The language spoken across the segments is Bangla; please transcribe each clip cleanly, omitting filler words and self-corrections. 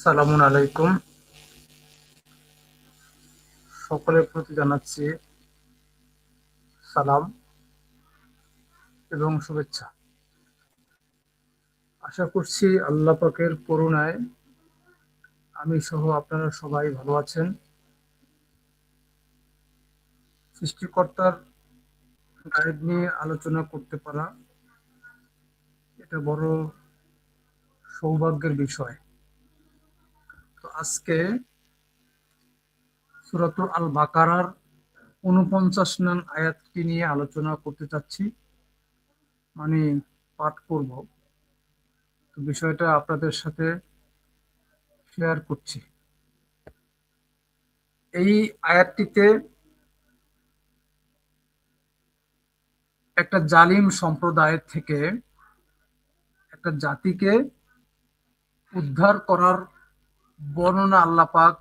সালামুন আলাইকুম। সকলের প্রতি জানাচ্ছি সালাম এবং শুভেচ্ছা। আশা করছি আল্লাহ পাকের করুণায় আমি সহ আপনারা সবাই ভালো আছেন। সৃষ্টিকর্তার গাইড নিয়ে আলোচনা করতে পারা এটা বড় সৌভাগ্যের বিষয়। তো আজকে সূরাতুল আল বাকারার ৪৯ নং আয়াতটি নিয়ে আলোচনা করতে চাচ্ছি, মানে পাঠ করব। তো বিষয়টা আপনাদের সাথে শেয়ার করছি। এই আয়াতটিতে একটা জালিম সম্প্রদায়ের থেকে একটা জাতিকে উদ্ধার করার বর্ণনা আল্লাহ পাক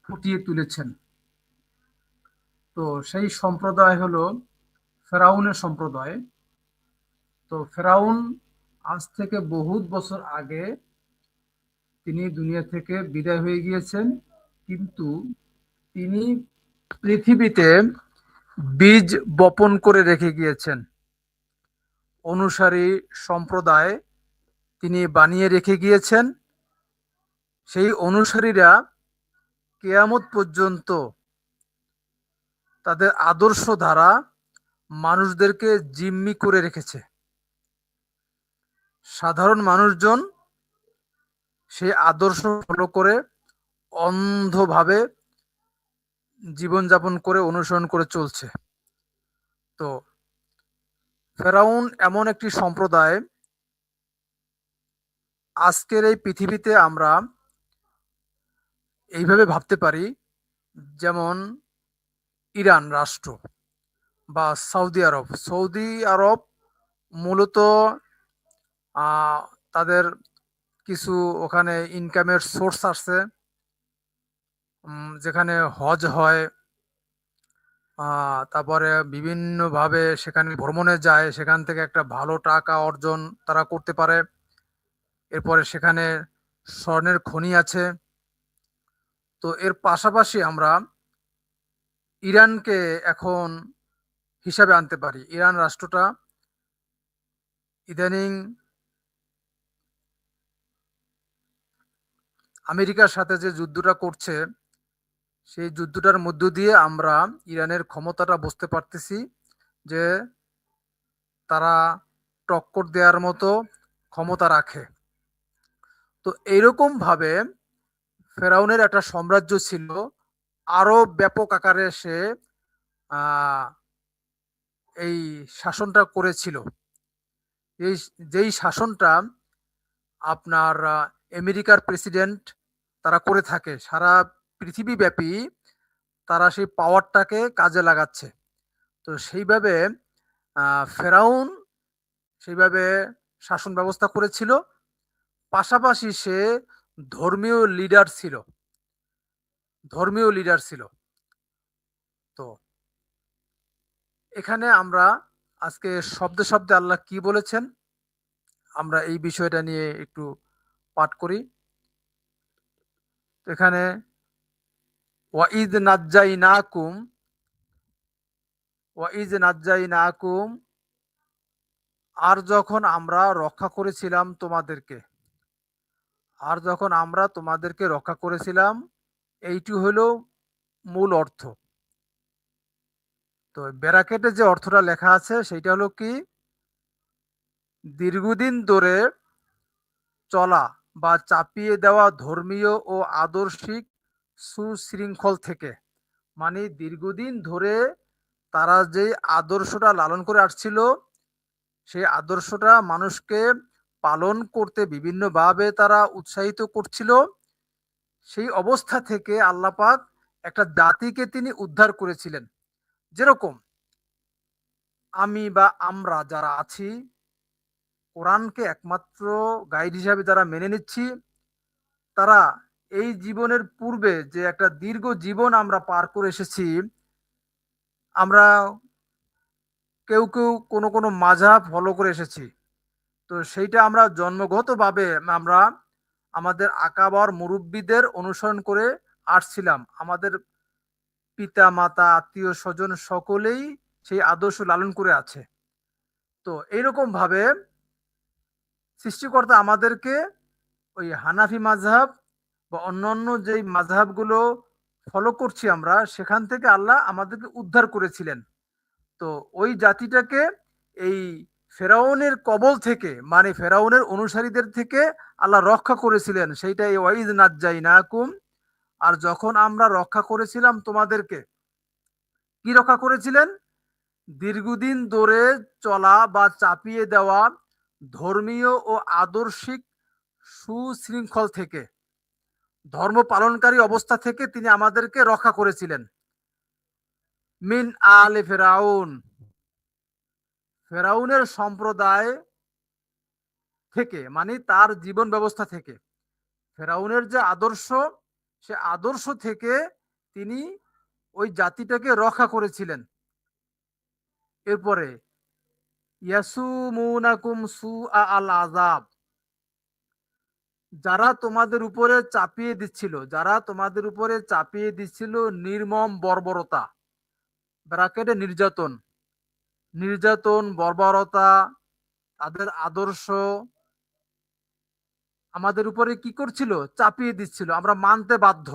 ফুটিয়ে তুলেছেন। তো সেই সম্প্রদায় হলো ফেরাউনের সম্প্রদায়। তো ফেরাউন আজ থেকে বহুত বছর আগে তিনি দুনিয়া থেকে বিদায় হয়ে গিয়েছেন, কিন্তু তিনি পৃথিবীতে বীজ বপন করে রেখে গিয়েছেন। অনুসারী সম্প্রদায় তিনি বানিয়ে রেখে গিয়েছেন। সেই অনুসারীরা কেয়ামত পর্যন্ত তাদের আদর্শ দ্বারা মানুষদেরকে জিম্মি করে রেখেছে। সাধারণ মানুষজন সেই আদর্শ ফলো করে অন্ধভাবে জীবনযাপন করে অনুসরণ করে চলছে। তো ফেরাউন এমন একটি সম্প্রদায়, আজকের এই পৃথিবীতে আমরা এইভাবে ভাবতে পারি, যেমন ইরান রাষ্ট্র বা সৌদি আরব। সৌদি আরব মূলত তাদের কিছু ওখানে ইনকামের সোর্স আছে, যেখানে হজ হয়, তারপরে বিভিন্নভাবে সেখানে ভ্রমণে যায়, সেখান থেকে একটা ভালো টাকা অর্জন তারা করতে পারে। এরপরে সেখানে স্বর্ণের খনি আছে। তো এর পাশাপাশি আমরা ইরানকে এখন হিসাবে আনতে পারি। ইরান রাষ্ট্রটা ইদানিং আমেরিকার সাথে যে যুদ্ধটা করছে, সেই যুদ্ধটার মধ্য দিয়ে আমরা ইরানের ক্ষমতাটা বুঝতে পারতেছি যে তারা টক্কর দেওয়ার মতো ক্ষমতা রাখে। তো এইরকম ভাবে ফেরাউনের একটা সাম্রাজ্য ছিল, আরো ব্যাপক আকারে সে আহ, এই শাসনটা করেছিল। এই যেই শাসনটা আপনার আমেরিকার প্রেসিডেন্ট তারা করে থাকে, সারা পৃথিবীব্যাপী তারা সেই পাওয়ারটাকে কাজে লাগাচ্ছে। তো সেইভাবে ফেরাউন সেইভাবে শাসন ব্যবস্থা করেছিল। পাশাপাশি সে ধর্মীয় লিডার ছিল, ধর্মীয় লিডার ছিল। তো এখানে আমরা আজকে শব্দে শব্দে আল্লাহ কি বলেছেন, আমরা এই বিষয়টা নিয়ে একটু পাঠ করি। এখানে ওয়াইদ নাজ্জাইনাকুম, ওয়াইজ নাজ্জাইনাকুম, আর যখন আমরা রক্ষা করেছিলাম তোমাদেরকে, আর যখন আমরা তোমাদেরকে রক্ষা করেছিলাম, এইটি হলো মূল অর্থ। তো ব্যারাকেটে যে অর্থটা লেখা আছে সেইটা হলো কি, দীর্ঘদিন ধরে চলা বা চাপিয়ে দেওয়া ধর্মীয় ও আদর্শিক সুশৃঙ্খল থেকে। মানে দীর্ঘদিন ধরে তারা যে আদর্শটা লালন করে আসছিল, সেই আদর্শটা মানুষকে পালন করতে বিভিন্নভাবে তারা উৎসাহিত করছিল। সেই অবস্থা থেকে আল্লাহ পাক একটা জাতিকে তিনি উদ্ধার করেছিলেন। যেরকম আমি বা আমরা যারা আছি, কোরআনকে একমাত্র গাইড হিসাবে যারা মেনে নিচ্ছি, তারা এই জীবনের পূর্বে যে একটা দীর্ঘ জীবন আমরা পার করে এসেছি, আমরা কেউ কেউ কোনো কোনো মাযহাব ফলো করে এসেছি। তো সেইটা আমরা জন্মগতভাবে আমরা আমাদের আকাবর মুরব্বীদের অনুসরণ করে আসছিলাম। আমাদের পিতা মাতা আত্মীয় স্বজন সকলেই সেই আদর্শ লালন করে আছে। তো এইরকম ভাবে সৃষ্টিকর্তা আমাদেরকে ওই হানাফি মাযহাব বা অন্যান্য যেই মাযহাবগুলো ফলো করছি আমরা, সেখান থেকে আল্লাহ আমাদেরকে উদ্ধার করেছিলেন। তো ওই জাতিটাকে এই ফেরাউনের কবল থেকে, মানে ফেরাউনের অনুসারীদের থেকে আল্লাহ রক্ষা করেছিলেন। সেইটাই ওয়াইজ নাজ্জাইনাকুম। আর যখন আমরা রক্ষা করেছিলাম তোমাদেরকে, কি রক্ষা করেছিলেন? দীর্ঘদিন ধরে চলা বা চাপিয়ে দেওয়া ধর্মীয় ও আদর্শিক সুশৃঙ্খল থেকে, ধর্ম পালনকারী অবস্থা থেকে তিনি আমাদেরকে রক্ষা করেছিলেন। মিন আলে ফেরাউন, ফেরাউনের সম্প্রদায় থেকে, মানে তার জীবন ব্যবস্থা থেকে, ফেরাউনের যে আদর্শ, সে আদর্শ থেকে তিনি ওই জাতিটাকে রক্ষা করেছিলেন। এরপরে ইয়াসুমুনাকুম সুআ আল আযাব, যারা তোমাদের উপরে চাপিয়ে দিচ্ছিল, যারা তোমাদের উপরে চাপিয়ে দিচ্ছিল নির্মম বর্বরতা, ব্র্যাকেটে নির্যাতন, নির্যাতন বর্বরতা, তাদের আদর্শ আমাদের উপরে কি করছিল? চাপিয়ে দিচ্ছিল, আমরা মানতে বাধ্য।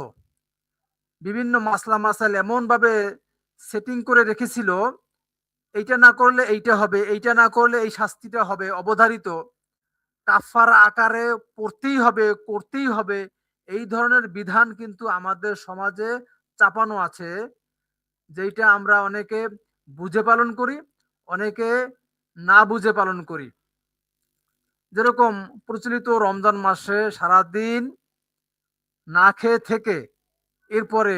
বিভিন্ন মাসলা মাসাইল এমন ভাবে সেটিং করে রেখেছিল, এইটা না করলে এইটা হবে, এইটা না করলে এই শাস্তিটা হবে অবধারিত, কাফারা আকারে পড়তেই হবে, করতেই হবে। এই ধরনের বিধান কিন্তু আমাদের সমাজে চাপানো আছে, যেইটা আমরা অনেকে বুঝে পালন করি, অনেকে না বুঝে পালন করি। যেরকম প্রচলিত রমজান মাসে সারাদিন না খেয়ে থেকে এরপরে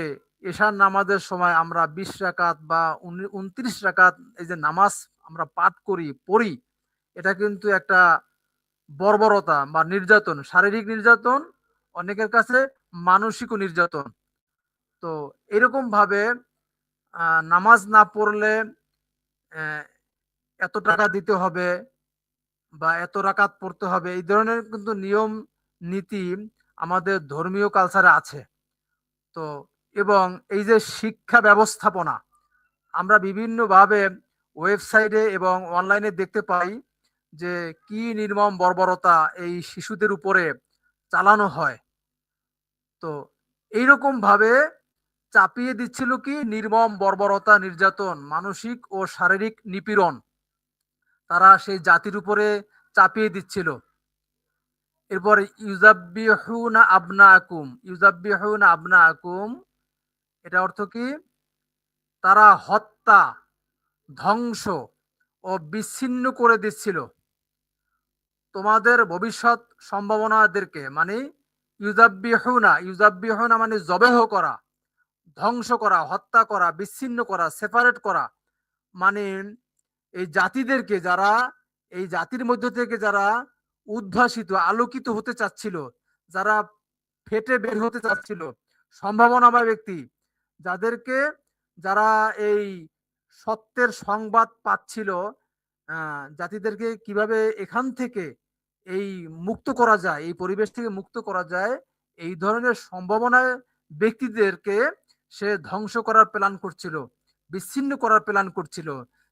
এশার নামাজের সময় আমরা ২০ রাকাত বা ২৯ রাকাত এই যে নামাজ আমরা পাঠ করি, পড়ি, এটা কিন্তু একটা বর্বরতা বা নির্যাতন, শারীরিক নির্যাতন, অনেকের কাছে মানসিক নির্যাতন। তো এরকম ভাবে নামাজ না পড়লে এত টাকা দিতে হবে বা এত রাকাত পড়তে হবে, এই ধরনের কিন্তু নিয়ম নীতি আমাদের ধর্মীয় কালচারে আছে। তো এবং এই যে শিক্ষা ব্যবস্থাপনা, আমরা বিভিন্নভাবে ওয়েবসাইটে এবং অনলাইনে দেখতে পাই যে কি নির্মম বর্বরতা এই শিশুদের উপরে চালানো হয়। তো এইরকম ভাবে চাপিয়ে দিচ্ছিল কি নির্মম বর্বরতা, নির্যাতন, মানসিক ও শারীরিক নিপীড়ন তারা সেই জাতির উপরে চাপিয়ে দিচ্ছিল। এরপরে ইউজাব্বিহুনা আবনাকুম, ইউজাব্বিহুনা আবনাকুম, এটা অর্থ কি? তারা হত্যা, ধ্বংস ও বিচ্ছিন্ন করে দিচ্ছিল তোমাদের ভবিষ্যৎ সম্ভাবনাদেরকে। মানে ইউজাব্বিহুনা, ইউজাব্বিহুনা মানে জবেহ করা, ধ্বংস করা, হত্যা করা, বিচ্ছিন্ন করা, সেপারেট করা। মানে এই জাতিদেরকে, যারা এই জাতির মধ্য থেকে যারা উদ্ভাসিত, আলোকিত হতে চাচ্ছিল, যারা ফেটে বের হতে চাচ্ছিল, সম্ভাবনাময় ব্যক্তি, যাদেরকে, যারা এই সত্যের সংবাদ পাচ্ছিল, জাতিদেরকে কিভাবে এখান থেকে এই মুক্ত করা যায়, এই পরিবেশ থেকে মুক্ত করা যায়, এই ধরনের সম্ভাবনায় ব্যক্তিদেরকে সে ধ্বংস করার প্ল্যান করছিল, বিচ্ছিন্ন করার প্ল্যান করছিল।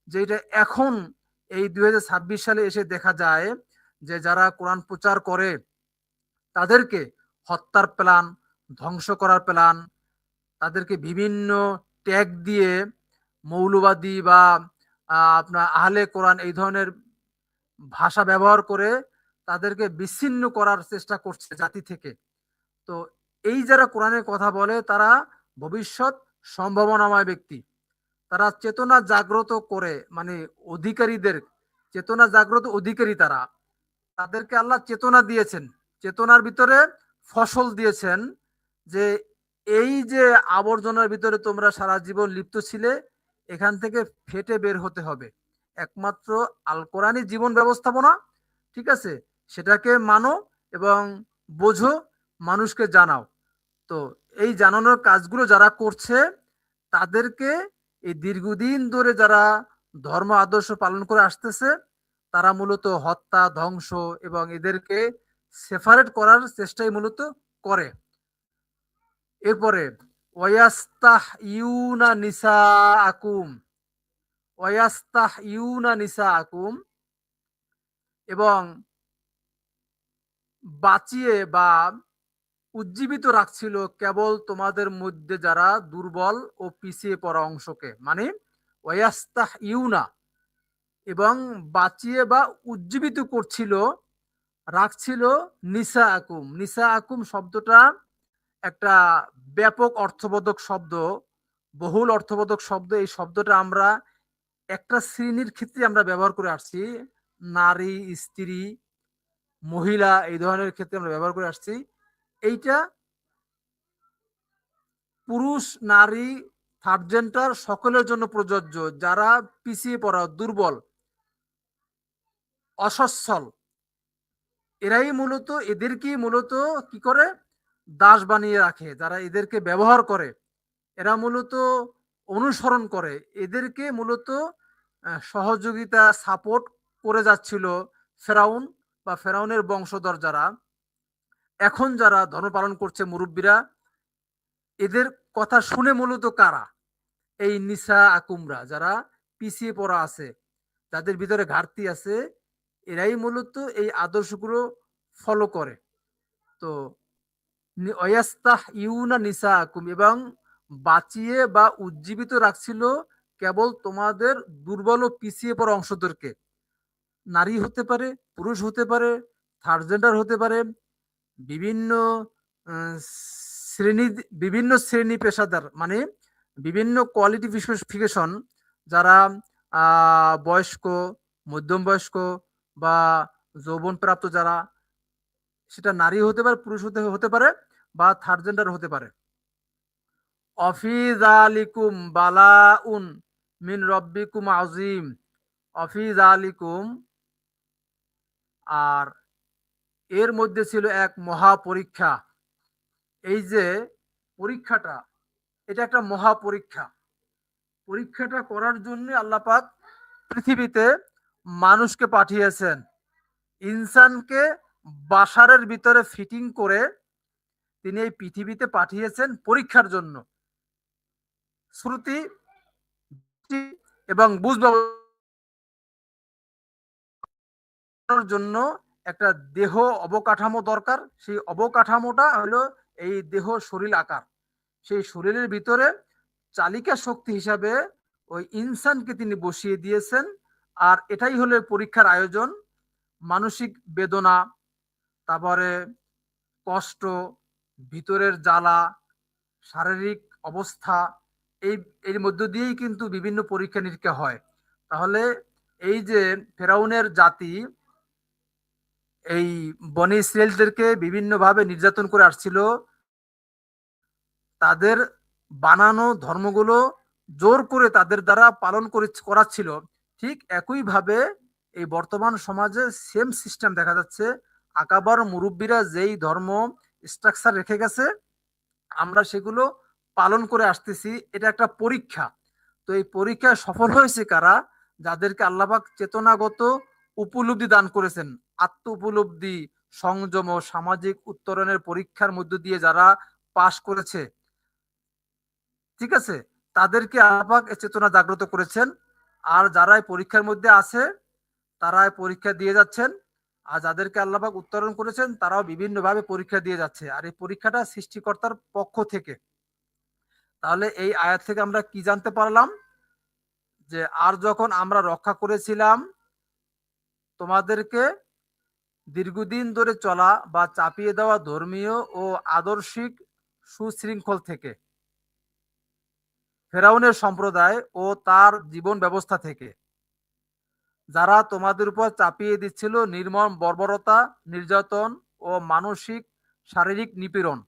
যেটা এখন এই ২০২৬ সালে এসে দেখা যায় যে যারা কোরআন প্রচার করে তাদেরকে হত্যার প্ল্যান, ধ্বংস করার প্ল্যান, তাদেরকে বিভিন্ন ট্যাগ দিয়ে মৌলবাদী বা আপনার আহলে কোরআন এই ধরনের ভাষা ব্যবহার করে তাদেরকে বিচ্ছিন্ন করার চেষ্টা করছে জাতি থেকে। তো এই যারা কোরআনের কথা বলে তারা ভবিষ্যৎ সম্ভাবনাময় ব্যক্তি, তারা চেতনা জাগ্রত করে, মানে অধিকারীদের চেতনা জাগ্রত অধিকারী তারা, তাদেরকে আল্লাহ চেতনা দিয়েছেন, চেতনার ভিতরে ফসল দিয়েছেন যে এই যে আবর্জনার ভিতরে তোমরা সারা জীবন লিপ্ত ছিলে, এখান থেকে ফেটে বের হতে হবে। একমাত্র আল কোরআনই জীবন ব্যবস্থাপনা, ঠিক আছে? সেটাকে মানো এবং বোঝো, মানুষকে জানাও। তো এই জানানোর কাজগুলো যারা করছে তাদেরকে এই দীর্ঘদিন ধরে যারা ধর্ম আদর্শ পালন করে আসতেছে, তারা মূলত হত্যা, ধ্বংস এবং এদেরকে সেপারেট করার চেষ্টাই মূলত করে। এরপরে ওয়াস্তাহইউনা নিসাআকুম, ওয়াস্তাহইউনা নিসাআকুম, এবং বাঁচিয়ে বা উজ্জীবিত রাখছিল কেবল তোমাদের মধ্যে যারা দুর্বল ও পিছিয়ে পড়া অংশকে, মানে ওয়াস্তাহইউনা, এবং বাঁচিয়ে বা উজ্জীবিত করছিল, রাখছিল নিসা আকুম। নিসা আকুম শব্দটা একটা ব্যাপক অর্থবোধক শব্দ, বহুল অর্থবোধক শব্দ। এই শব্দটা আমরা একটা শ্রেণীর ক্ষেত্রে আমরা ব্যবহার করে আসছি, নারী, স্ত্রী, মহিলা, এই ধরনের ক্ষেত্রে আমরা ব্যবহার করে আসছি। এইটা পুরুষ, নারী, থার্ড জেন্ডার সকলের জন্য প্রযোজ্য। যারা পিছিয়ে পড়া, দুর্বল, অসচ্ছল, এরাই মূলত, এদেরকেই মূলত কি করে দাস বানিয়ে রাখে। যারা এদেরকে ব্যবহার করে, এরা মূলত অনুসরণ করে, এদেরকে মূলত সহযোগিতা, সাপোর্ট করে যাচ্ছিল ফেরাউন বা ফেরাউনের বংশধর যারা, এখন যারা ধর্ম পালন করছে মুরব্বীরা, এদের কথা শুনে মূলত কারা, এই নিসা আকুমরা, যারা পিছিয়ে পড়া আছে, যাদের ভিতরে ঘাটতি আছে, এরাই মূলত এই আদর্শগুলো ফলো করে। তো ওয়াস্তাহইউনা নিসাআকুম, এবং বাঁচিয়ে বা উজ্জীবিত রাখছিল কেবল তোমাদের দুর্বল ও পিছিয়ে পড়া অংশদেরকে। নারী হতে পারে, পুরুষ হতে পারে, থার্ড জেন্ডার হতে পারে, বিভিন্ন শ্রেণী, বিভিন্ন শ্রেণী পেশাদার, মানে বিভিন্ন কোয়ালিটিফিকেশন, যারা বয়স্ক, মধ্যম বয়স্ক বা যৌবনপ্রাপ্ত যারা, সেটা নারী হতে পারে, পুরুষ হতে পারে, বা থার্ড জেন্ডার হতে পারে। অফি যালিকুম বালাউন মিন রব্বিকুম আযীম, অফি যালিকুম, আর এর মধ্যে ছিল এক মহা পরীক্ষা। এই যে পরীক্ষাটা, এটা একটা মহা পরীক্ষা। পরীক্ষাটা করার জন্য আল্লাহ পাক পৃথিবীতে মানুষকে পাঠিয়েছেন, ইনসানকে বাসারের ভিতরে ফিটিং করে তিনি এই পৃথিবীতে পাঠিয়েছেন পরীক্ষার জন্য। শ্রুতি এবং বুঝবার জন্য একটা দেহ অবকাঠামো দরকার। সেই অবকাঠামোটা হলো এই দেহ, শরীর আকার। সেই শরীরের ভিতরে চালিকা শক্তি হিসাবে ওই ইনসানকে তিনি বসিয়ে দিয়েছেন। আর এটাই হলো পরীক্ষার আয়োজন। মানসিক বেদনা, তারপরে কষ্ট, ভিতরের জ্বালা, শারীরিক অবস্থা, এই এর মধ্য দিয়েই কিন্তু বিভিন্ন পরীক্ষা নিরীক্ষা হয়। তাহলে এই যে ফেরাউনের জাতি এই বনি ইসরায়েলদেরকে বিভিন্নভাবে নির্যাতন করে আসছিল, তাদের বানানো ধর্মগুলো জোর করে তাদের দ্বারা পালন করাচ্ছিল, ঠিক একইভাবে এই বর্তমান সমাজে সেম সিস্টেম দেখা যাচ্ছে। আকাবার মুরব্বীরা যেই ধর্ম স্ট্রাকচার রেখে গেছে, আমরা সেগুলো পালন করে আসতেছি। এটা একটা পরীক্ষা। তো এই পরীক্ষায় সফল হয়েছে কারা? যাদেরকে আল্লাহ পাক চেতনাগত উপলব্ধি দান করেছেন, আত্ম উপলব্ধি, সংযম ও সামাজিক উত্তরণের পরীক্ষার মধ্য দিয়ে যারা পাশ করেছে, ঠিক আছে, তাদেরকে আল্লাহ পাক এই চেতনা জাগ্রত করেছেন। আর যারা এই পরীক্ষার মধ্যে আছে, তারা পরীক্ষা দিয়ে যাচ্ছেন। আর যাদেরকে আল্লাহ পাক উত্তরণ করেছেন, তারাও বিভিন্নভাবে পরীক্ষা দিয়ে যাচ্ছে। আর এই পরীক্ষাটা সৃষ্টিকর্তার পক্ষ থেকে। তাহলে এই আয়াত থেকে আমরা কি জানতে পারলাম? যে আর যখন আমরা রক্ষা করেছিলাম তোমাদেরকে দীর্ঘদিন ধরে চলা বা চাপিয়ে দেওয়া ধর্মীয় ও আদর্শিক সুশৃঙ্খল থেকে, ফেরাউনের সম্প্রদায় ও তার জীবন ব্যবস্থা থেকে, যারা তোমাদের উপর চাপিয়ে দিচ্ছিল নির্মম বর্বরতা, নির্যাতন ও মানসিক শারীরিক নিপীড়ন।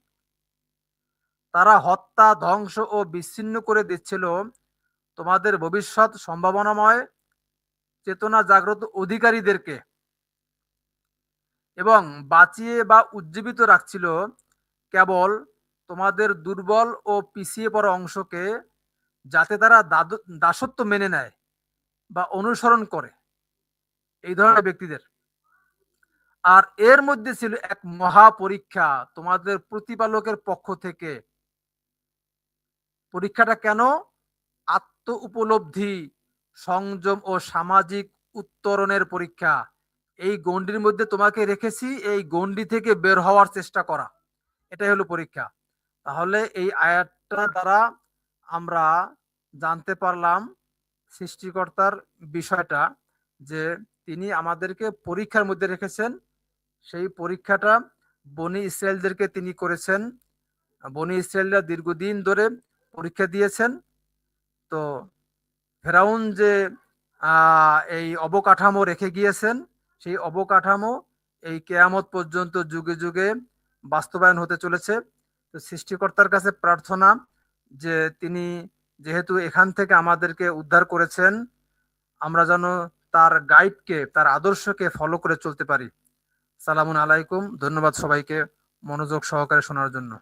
তারা হত্যা, ধ্বংস ও বিচ্ছিন্ন করে দিচ্ছিল তোমাদের ভবিষ্যৎ সম্ভাবনাময় চেতনা জাগ্রত অধিকারীদেরকে, এবং বাঁচিয়ে বা উজ্জীবিত রাখছিল কেবল তোমাদের দুর্বল ও পিছিয়ে পড়া অংশকে, যাতে তারা দাসত্ব মেনে নেয় বা অনুসরণ করে এই ধরনের ব্যক্তিদের। আর এর মধ্যে ছিল এক মহা পরীক্ষা তোমাদের প্রতিপালকের পক্ষ থেকে। পরীক্ষাটা কেন? আত্ম উপলব্ধি, সংযম ও সামাজিক উত্তরণের পরীক্ষা। এই গণ্ডির মধ্যে তোমাকে রেখেছি, এই গণ্ডি থেকে বের হওয়ার চেষ্টা করা, এটাই হলো পরীক্ষা। তাহলে এই আয়াতটা দ্বারা আমরা জানতে পারলাম সৃষ্টিকর্তার বিষয়টা, যে তিনি আমাদেরকে পরীক্ষার মধ্যে রেখেছেন। সেই পরীক্ষাটা বনি ইসরায়েলদেরকে তিনি করেছেন। বনি ইসরায়েলরা দীর্ঘদিন ধরে পরীক্ষা দিয়েছেন। তো ফেরাউন যে এই অবকাঠামো রেখে গিয়েছেন, সেই অবকাঠামো এই কেয়ামত পর্যন্ত যুগে যুগে বাস্তবায়ন হতে চলেছে। তো সৃষ্টিকর্তার কাছে প্রার্থনা যে তিনি যেহেতু এখান থেকে আমাদেরকে উদ্ধার করেছেন, আমরা যেন তার গাইডকে, তার আদর্শকে ফলো করে চলতে পারি। সালামুন আলাইকুম। ধন্যবাদ সবাইকে মনোযোগ সহকারে শোনার জন্য।